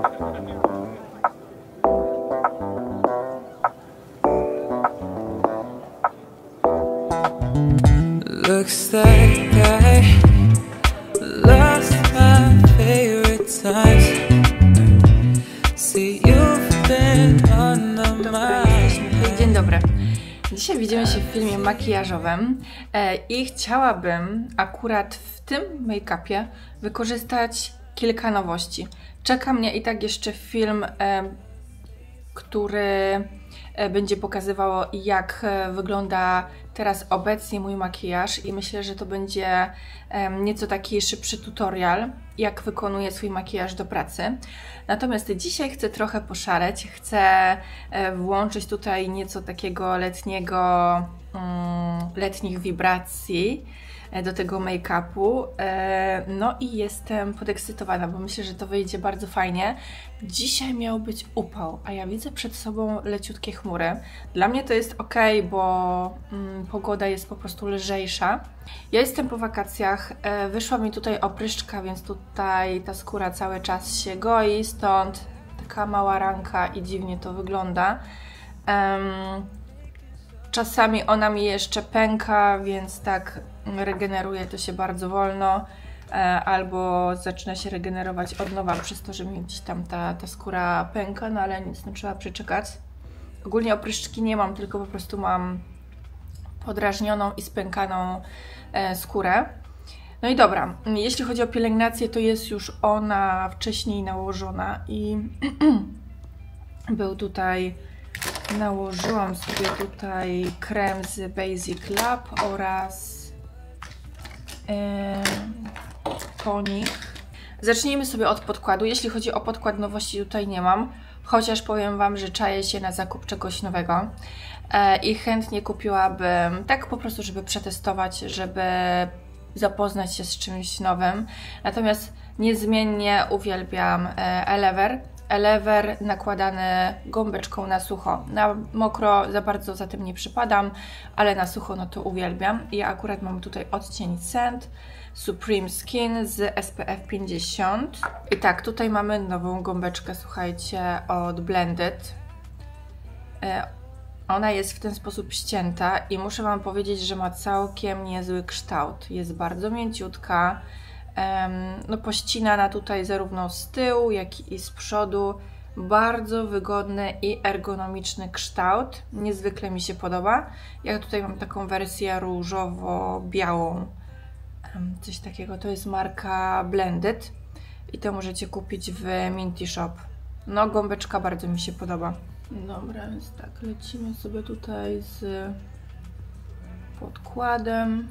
Looks like I lost my favorite times. See you've been on the mind. Dzień dobry. Dzisiaj widzimy się w filmie makijażowym i chciałabym akurat w tym make-upie wykorzystać kilka nowości. Czeka mnie i tak jeszcze film, który będzie pokazywał, jak wygląda teraz obecnie mój makijaż i myślę, że to będzie nieco taki szybszy tutorial, jak wykonuję swój makijaż do pracy. Natomiast dzisiaj chcę trochę poszaleć, chcę włączyć tutaj nieco takiego letnich wibracji do tego make-upu. No i jestem podekscytowana, bo myślę, że to wyjdzie bardzo fajnie. Dzisiaj miał być upał, a ja widzę przed sobą leciutkie chmury. Dla mnie to jest ok, bo pogoda jest po prostu lżejsza. Ja jestem po wakacjach, wyszła mi tutaj opryszczka, więc tutaj ta skóra cały czas się goi, stąd taka mała ranka i dziwnie to wygląda. Czasami ona mi jeszcze pęka, więc tak regeneruje to się bardzo wolno, albo zaczyna się regenerować od nowa przez to, że mi gdzieś tam ta skóra pęka, no ale nic, no trzeba przeczekać. Ogólnie opryszczki nie mam, tylko po prostu mam podrażnioną i spękaną skórę. No i dobra, jeśli chodzi o pielęgnację, to jest już ona wcześniej nałożona i był tutaj, nałożyłam sobie tutaj krem z Basic Lab oraz tonik. Zacznijmy sobie od podkładu. Jeśli chodzi o podkład, nowości tutaj nie mam, chociaż powiem Wam, że czaję się na zakup czegoś nowego i chętnie kupiłabym, tak po prostu, żeby przetestować, żeby zapoznać się z czymś nowym. Natomiast niezmiennie uwielbiam Elever. Elever nakładany gąbeczką na sucho. Na mokro za bardzo za tym nie przypadam, ale na sucho no to uwielbiam. Ja akurat mam tutaj odcień Sand Supreme Skin z SPF 50. I tak, tutaj mamy nową gąbeczkę, słuchajcie, od Blended. Ona jest w ten sposób ścięta i muszę Wam powiedzieć, że ma całkiem niezły kształt. Jest bardzo mięciutka. No pościnana tutaj zarówno z tyłu, jak i z przodu. Bardzo wygodny i ergonomiczny kształt. Niezwykle mi się podoba. Ja tutaj mam taką wersję różowo-białą. Coś takiego. To jest marka Blended. I to możecie kupić w Minty Shop. No gąbeczka bardzo mi się podoba. Dobra, więc tak, lecimy sobie tutaj z podkładem.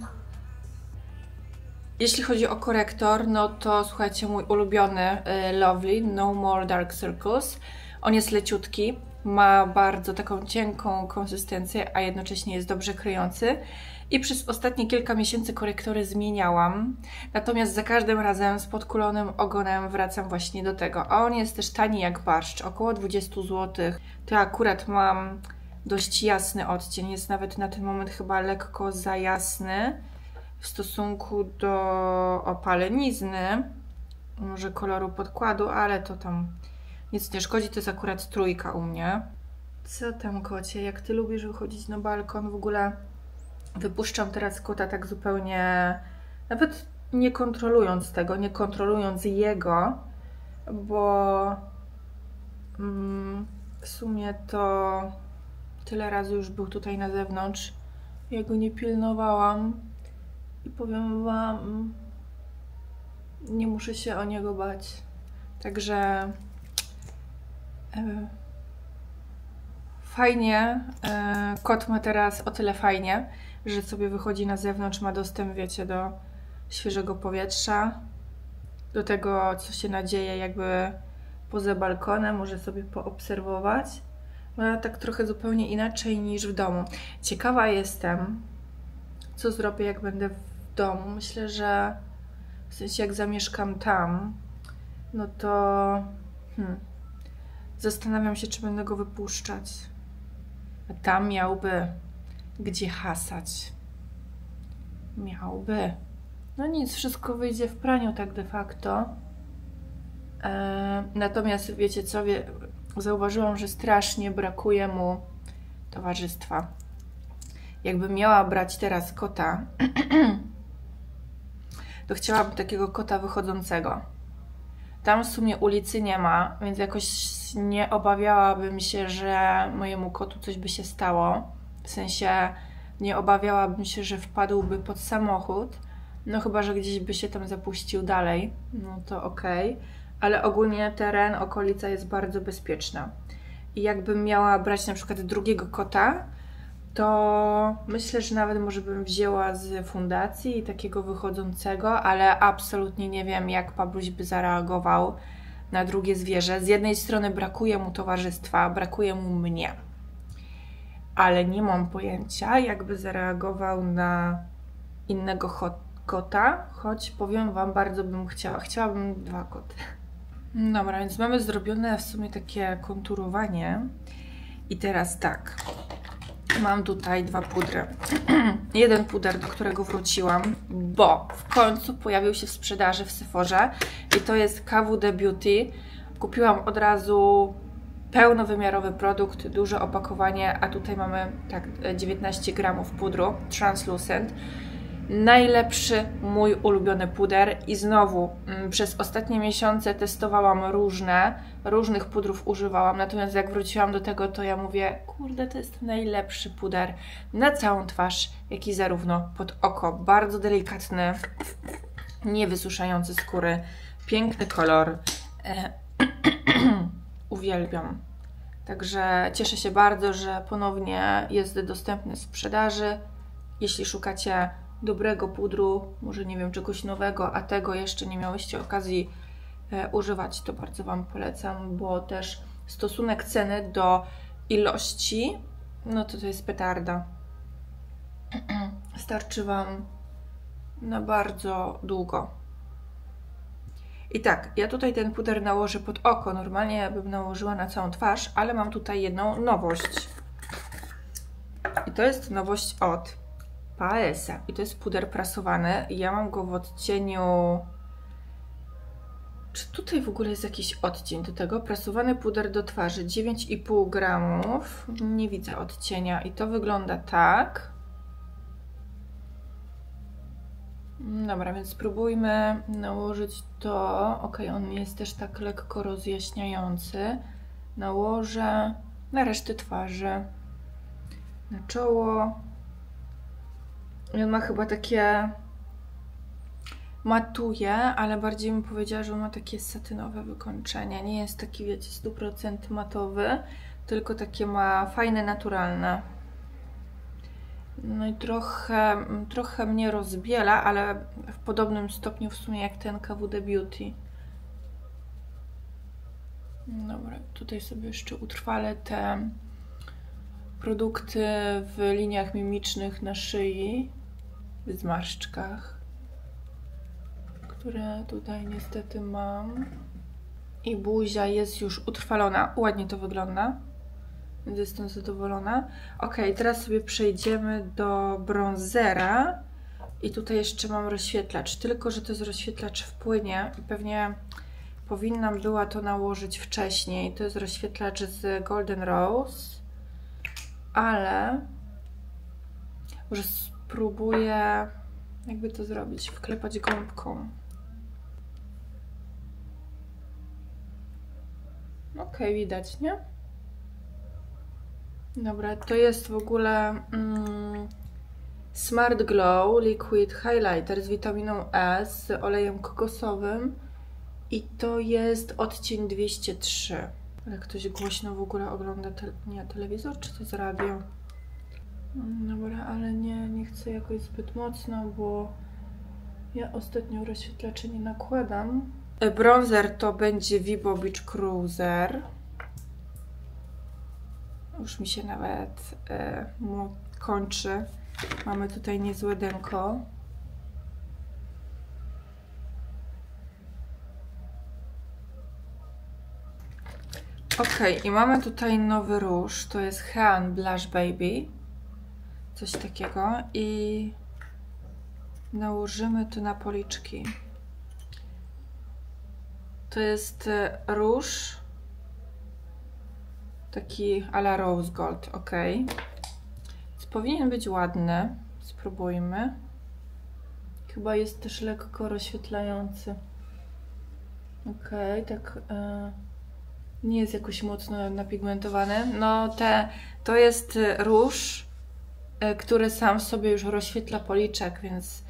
Jeśli chodzi o korektor, no to słuchajcie, mój ulubiony Lovely No More Dark Circles. On jest leciutki, ma bardzo taką cienką konsystencję, a jednocześnie jest dobrze kryjący. I przez ostatnie kilka miesięcy korektory zmieniałam, natomiast za każdym razem z podkulonym ogonem wracam właśnie do tego. A on jest też tani jak barszcz, około 20 zł. To ja akurat mam dość jasny odcień, jest nawet na ten moment chyba lekko za jasny w stosunku do opalenizny, może koloru podkładu, ale to tam nic nie szkodzi, to jest akurat trójka u mnie. Co tam, kocie, jak Ty lubisz wychodzić na balkon? W ogóle wypuszczam teraz kota tak zupełnie, nawet nie kontrolując tego, nie kontrolując jego, bo w sumie to tyle razy już był tutaj na zewnątrz, ja go nie pilnowałam. I powiem Wam, nie muszę się o niego bać. Także fajnie, kot ma teraz o tyle fajnie, że sobie wychodzi na zewnątrz, ma dostęp, wiecie, do świeżego powietrza, do tego, co się nadzieje jakby poza balkonem, może sobie poobserwować. No tak trochę zupełnie inaczej niż w domu. Ciekawa jestem, co zrobię, jak będę w domu. Myślę, że w sensie jak zamieszkam tam, no to zastanawiam się, czy będę go wypuszczać. A tam miałby gdzie hasać. Miałby. No nic, wszystko wyjdzie w praniu tak de facto. Natomiast wiecie co, zauważyłam, że strasznie brakuje mu towarzystwa. Jakbym miała brać teraz kota, to chciałabym takiego kota wychodzącego. Tam w sumie ulicy nie ma, więc jakoś nie obawiałabym się, że mojemu kotu coś by się stało. W sensie nie obawiałabym się, że wpadłby pod samochód. No chyba, że gdzieś by się tam zapuścił dalej, no to okej. Ale ogólnie teren, okolica jest bardzo bezpieczna. I jakbym miała brać na przykład drugiego kota, to myślę, że nawet może bym wzięła z fundacji takiego wychodzącego, ale absolutnie nie wiem, jak Pabluś by zareagował na drugie zwierzę. Z jednej strony brakuje mu towarzystwa, brakuje mu mnie, ale nie mam pojęcia, jakby zareagował na innego kota, choć powiem Wam, bardzo bym chciała. Chciałabym 2 koty. Dobra, więc mamy zrobione w sumie takie konturowanie. I teraz tak. Mam tutaj 2 pudry. Jeden puder, do którego wróciłam, bo w końcu pojawił się w sprzedaży w Sephorze i to jest KWD Beauty. Kupiłam od razu pełnowymiarowy produkt, duże opakowanie, a tutaj mamy tak 19 gramów pudru Translucent. Najlepszy mój ulubiony puder i znowu przez ostatnie miesiące testowałam różnych pudrów używałam, natomiast jak wróciłam do tego, to ja mówię, kurde, to jest najlepszy puder na całą twarz, jak i zarówno pod oko. Bardzo delikatny, niewysuszający skóry, piękny kolor. Uwielbiam. Także cieszę się bardzo, że ponownie jest dostępny w sprzedaży. Jeśli szukacie dobrego pudru, może nie wiem, czegoś nowego, a tego jeszcze nie miałyście okazji używać, to bardzo Wam polecam, bo też stosunek ceny do ilości, no to jest petarda. Starczy Wam na bardzo długo. I tak, ja tutaj ten puder nałożę pod oko, normalnie bym nałożyła na całą twarz, ale mam tutaj jedną nowość. I to jest nowość od Paesa. I to jest puder prasowany. Ja mam go w odcieniu... Czy tutaj w ogóle jest jakiś odcień do tego? Prasowany puder do twarzy, 9,5 gramów. Nie widzę odcienia. I to wygląda tak. Dobra, więc spróbujmy nałożyć to. Ok, on jest też tak lekko rozjaśniający. Nałożę na resztę twarzy. Na czoło. I on ma chyba takie... matuje, ale bardziej bym powiedziała, że on ma takie satynowe wykończenie. Nie jest taki, wiecie, 100% matowy, tylko takie ma fajne, naturalne. No i trochę mnie rozbiela, ale w podobnym stopniu w sumie jak ten KWD Beauty. Dobra, tutaj sobie jeszcze utrwalę te produkty w liniach mimicznych na szyi, w zmarszczkach, które tutaj niestety mam. I buzia jest już utrwalona. Ładnie to wygląda, więc jestem zadowolona. Ok, teraz sobie przejdziemy do bronzera. I tutaj jeszcze mam rozświetlacz, tylko że to jest rozświetlacz w płynie. Pewnie powinnam była to nałożyć wcześniej. To jest rozświetlacz z Golden Rose, ale może spróbuję jakby to zrobić, wklepać gąbką. Ok, widać, nie? Dobra, to jest w ogóle Smart Glow Liquid Highlighter z witaminą E, z olejem kokosowym i to jest odcień 203. Ale ktoś głośno w ogóle ogląda telewizor, czy to jest radio? Dobra, ale nie chcę jakoś zbyt mocno, bo ja ostatnio rozświetlacze nie nakładam. Bronzer to będzie Vibo Beach Cruiser. Już mi się nawet kończy. Mamy tutaj niezłe denko. Ok, i mamy tutaj nowy róż. To jest Hean Blush Baby. Coś takiego. I nałożymy to na policzki. To jest róż. Taki a la rose gold, ok. Więc powinien być ładny. Spróbujmy. Chyba jest też lekko rozświetlający. Ok, tak nie jest jakoś mocno napigmentowany. No to jest róż, który sam sobie już rozświetla policzek, więc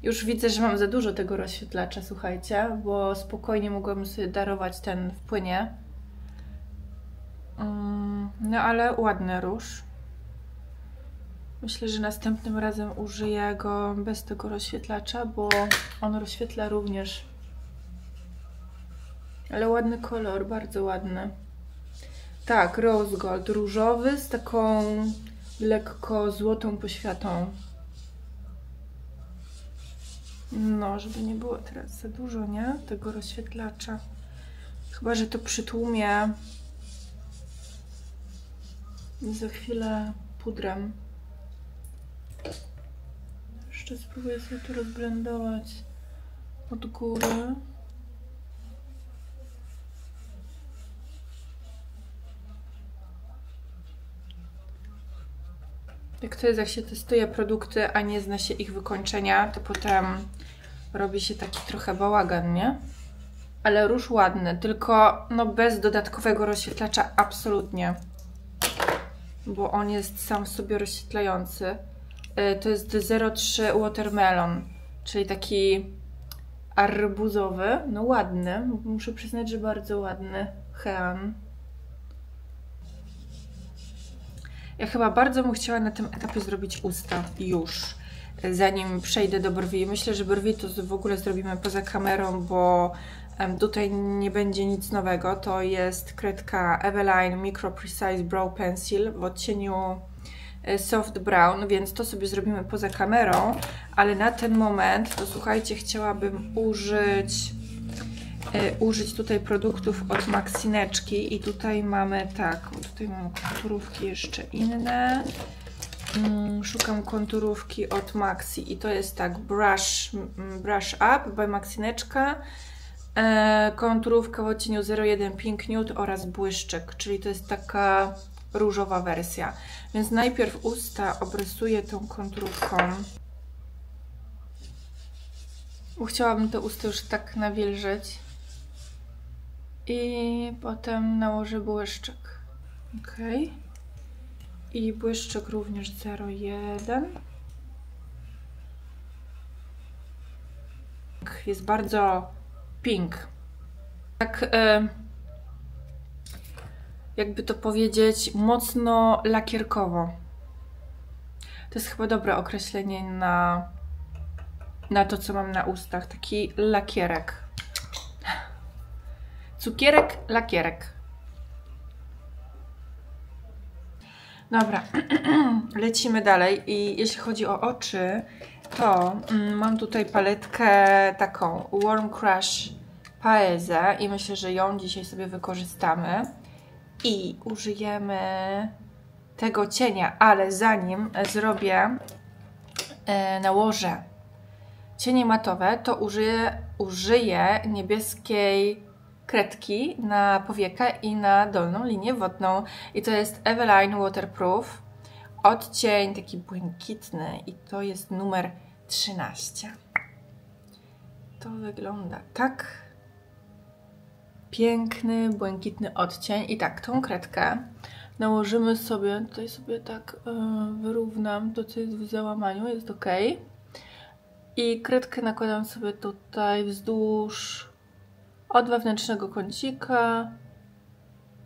już widzę, że mam za dużo tego rozświetlacza, słuchajcie, bo spokojnie mogłabym sobie darować ten w płynie. No ale ładny róż. Myślę, że następnym razem użyję go bez tego rozświetlacza, bo on rozświetla również. Ale ładny kolor, bardzo ładny. Tak, rose gold, różowy z taką lekko złotą poświatą. No, żeby nie było teraz za dużo, nie? Tego rozświetlacza. Chyba że to przytłumię za chwilę pudrem. Jeszcze spróbuję sobie to rozblendować od góry. Jak to jest, jak się testuje produkty, a nie zna się ich wykończenia, to potem robi się taki trochę bałagan, nie? Ale róż ładny, tylko no bez dodatkowego rozświetlacza absolutnie. Bo on jest sam w sobie rozświetlający. To jest 03 Watermelon, czyli taki arbuzowy, no ładny. Muszę przyznać, że bardzo ładny. Hean. Ja chyba bardzo bym chciała na tym etapie zrobić usta już, zanim przejdę do brwi. Myślę, że brwi to w ogóle zrobimy poza kamerą, bo tutaj nie będzie nic nowego. To jest kredka Eveline Micro Precise Brow Pencil w odcieniu Soft Brown, więc to sobie zrobimy poza kamerą, ale na ten moment, to słuchajcie, chciałabym użyć tutaj produktów od Maxineczki i tutaj mamy tak, tutaj mam konturówki jeszcze inne. Szukam konturówki od Maxi i to jest tak Brush Up by Maxineczka, konturówka w odcieniu 01 Pink Nude oraz błyszczyk, czyli to jest taka różowa wersja. Więc najpierw usta obrysuję tą konturówką. Chciałabym te usta już tak nawilżyć. I potem nałożę błyszczyk. Ok. I błyszczyk również 01. Jest bardzo pink. Tak, jakby to powiedzieć, mocno lakierkowo. To jest chyba dobre określenie na to, co mam na ustach. Taki lakierek. Cukierek, lakierek. Dobra, lecimy dalej. I jeśli chodzi o oczy, to mam tutaj paletkę taką Warm Crush Paese i myślę, że ją dzisiaj sobie wykorzystamy. I użyjemy tego cienia, ale zanim nałożę cienie matowe, to użyję niebieskiej kredki na powiekę i na dolną linię wodną. I to jest Eveline Waterproof. Odcień taki błękitny i to jest numer 13. To wygląda tak. Piękny, błękitny odcień. I tak, tą kredkę nałożymy sobie, tutaj sobie tak wyrównam to, co jest w załamaniu, jest ok. I kredkę nakładam sobie tutaj wzdłuż od wewnętrznego kącika,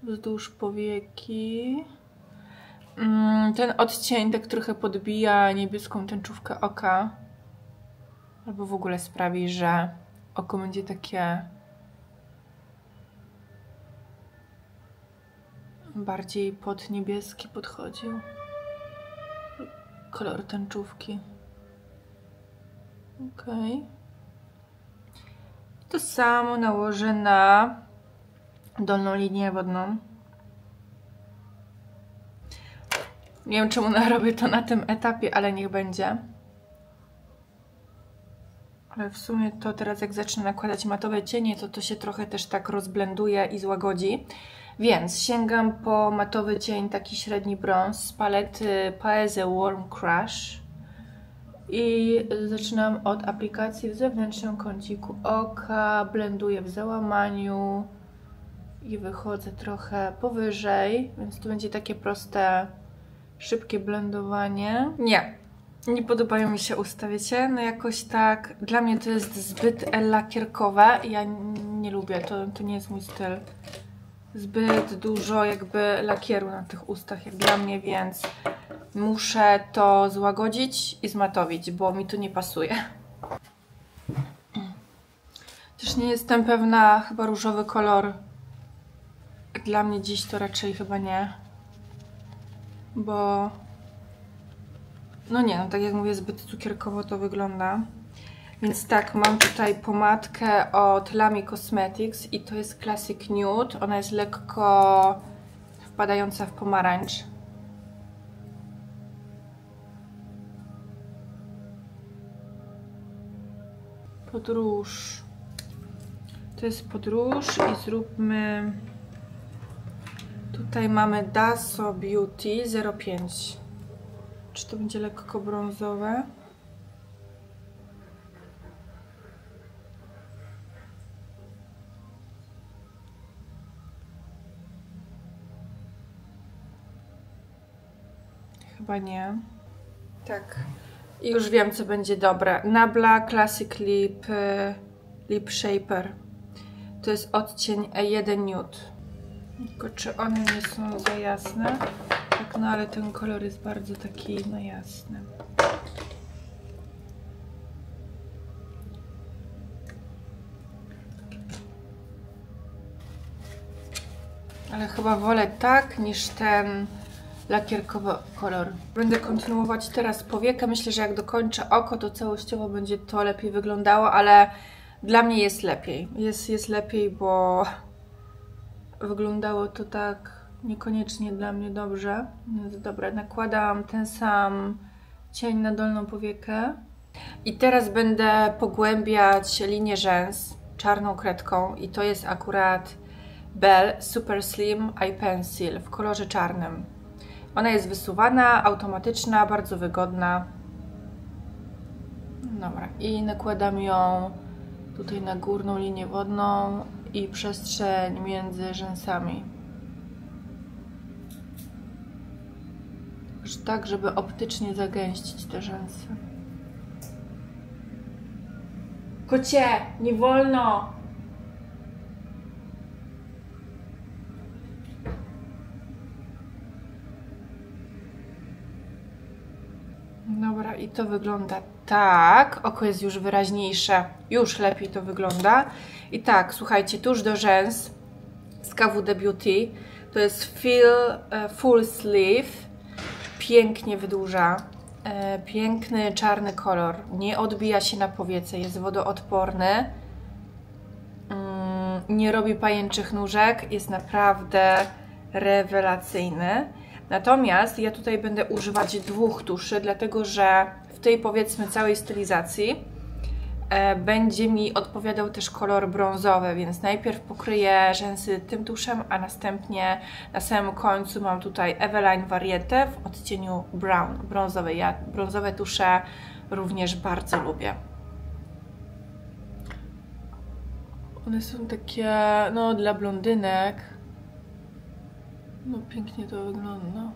wzdłuż powieki. Ten odcień tak trochę podbija niebieską tęczówkę oka. Albo w ogóle sprawi, że oko będzie takie bardziej pod niebieski podchodził. Kolor tęczówki. Ok. To samo nałożę na dolną linię wodną. Nie wiem, czemu robię to na tym etapie, ale niech będzie. Ale w sumie to teraz jak zacznę nakładać matowe cienie, to się trochę też tak rozblenduje i złagodzi. Więc sięgam po matowy cień, taki średni brąz z palety Paese Warm Crush. I zaczynam od aplikacji w zewnętrznym kąciku oka, blenduję w załamaniu i wychodzę trochę powyżej, więc to będzie takie proste, szybkie blendowanie. Nie podobają mi się usta, wiecie? No jakoś tak, dla mnie to jest zbyt lakierkowe i ja nie lubię, to nie jest mój styl. Zbyt dużo jakby lakieru na tych ustach jak dla mnie, więc muszę to złagodzić i zmatowić, bo mi to nie pasuje. Też nie jestem pewna, chyba różowy kolor dla mnie dziś to raczej chyba nie, bo no nie, no tak jak mówię, zbyt cukierkowo to wygląda. Więc tak, mam tutaj pomadkę od Lamy Cosmetics i to jest Classic Nude. Ona jest lekko wpadająca w pomarańcz. Podróż. To jest podróż i zróbmy... Tutaj mamy Dasso Beauty 05. Czy to będzie lekko brązowe? Chyba nie. Tak. I już wiem, co będzie dobre. Nabla Classic Lip Shaper. To jest odcień E1 Nude. Tylko czy one nie są za jasne? Tak, no ale ten kolor jest bardzo taki, no jasny. Ale chyba wolę tak, niż ten lakierkowy kolor. Będę kontynuować teraz powiekę. Myślę, że jak dokończę oko, to całościowo będzie to lepiej wyglądało, ale dla mnie jest lepiej. Jest lepiej, bo wyglądało to tak niekoniecznie dla mnie dobrze. Więc dobra, nakładam ten sam cień na dolną powiekę. I teraz będę pogłębiać linię rzęs czarną kredką i to jest akurat Bell Super Slim Eye Pencil w kolorze czarnym. Ona jest wysuwana, automatyczna, bardzo wygodna. Dobra, i nakładam ją tutaj na górną linię wodną i przestrzeń między rzęsami. Tak, żeby optycznie zagęścić te rzęsy. Kocie, nie wolno! Dobra, i to wygląda tak. Oko jest już wyraźniejsze, już lepiej to wygląda. I tak, słuchajcie, tuż do rzęs z KWD Beauty. To jest Full Sleeve. Pięknie wydłuża. Piękny czarny kolor. Nie odbija się na powiece, jest wodoodporny. Nie robi pajęczych nóżek. Jest naprawdę rewelacyjny. Natomiast ja tutaj będę używać dwóch tuszy, dlatego że w tej, powiedzmy, całej stylizacji będzie mi odpowiadał też kolor brązowy, więc najpierw pokryję rzęsy tym tuszem, a następnie na samym końcu mam tutaj Eveline Variety w odcieniu brown, brązowy. Ja brązowe tusze również bardzo lubię. One są takie, no, dla blondynek. No, pięknie to wygląda.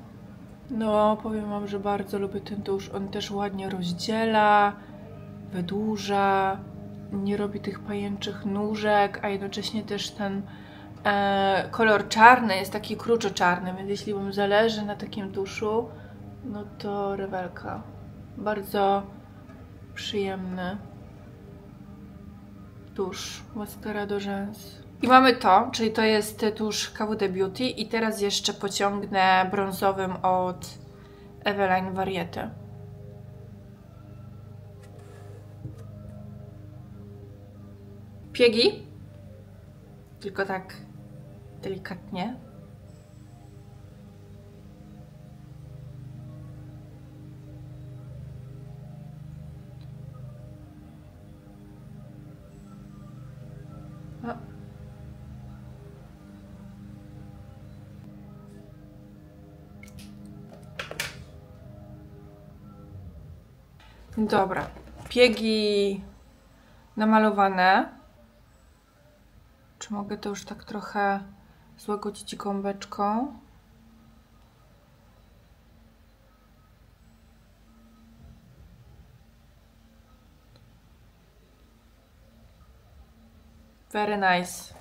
No, powiem wam, że bardzo lubię ten tusz. On też ładnie rozdziela, wydłuża, nie robi tych pajęczych nóżek, a jednocześnie też ten kolor czarny jest taki kruczo czarny, więc jeśli wam zależy na takim tuszu, no to rewelka. Bardzo przyjemny tusz, maskara do rzęs. I mamy to, czyli to jest tusz KWD Beauty i teraz jeszcze pociągnę brązowym od Eveline Variety. Piegi, tylko tak delikatnie. Dobra, piegi namalowane. Czy mogę to już tak trochę złagodzić gąbeczką? Very nice.